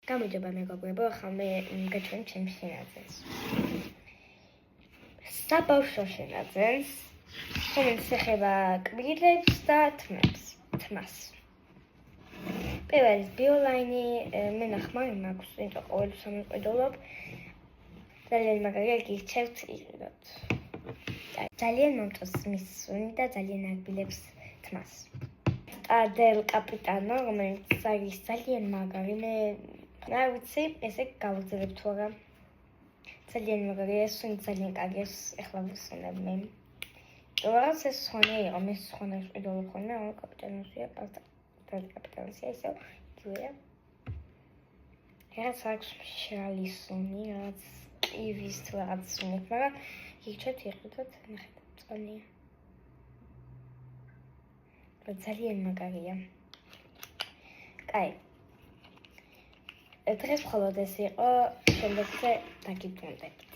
გამარჯობა მეგობრებო, ახლა მე გაჩვენ ჩემს შენაძენს. საბავშვო შენაძენს, რომელიც ეხება კბილებს და თმას. პირველი ბიოლაინი, მე ნახმარი მაქვს, იმიტომ ყოველთვის ამოყიდულობ. ძალიან მაგარია, გირჩევთ იყიდოთ. ძალიან მომწონს მის სუნი და ძალიან აგბილებს თმას. დელ კაპიტანო, რომელიც არის ძალიან მაგარი, მე არ ვიცი, ესე გავაგზავნებ თუ არა. ძალიან მაგარია, ეს სუნი ძალიან კარგია, ეხლა ვუსუნებ მე. რაღაც ეს სუნი იყო, მე სუნი ვიყიდულობ ხოლმე, ამ კაპიტანოსია, დელ კაპიტანოსია, ისე იგივეა. რაღაც აქვს მშრალი სუნი, რაღაც კივის თუ რაღაც სუნი, მაგრამ გირჩევთ იყიდოთ, ნახეთ, მწონია. ძალიან მაგარია. კაი. დღეს მხოლოდ ეს იყო, შემდეგზე დაგიბრუნდებით.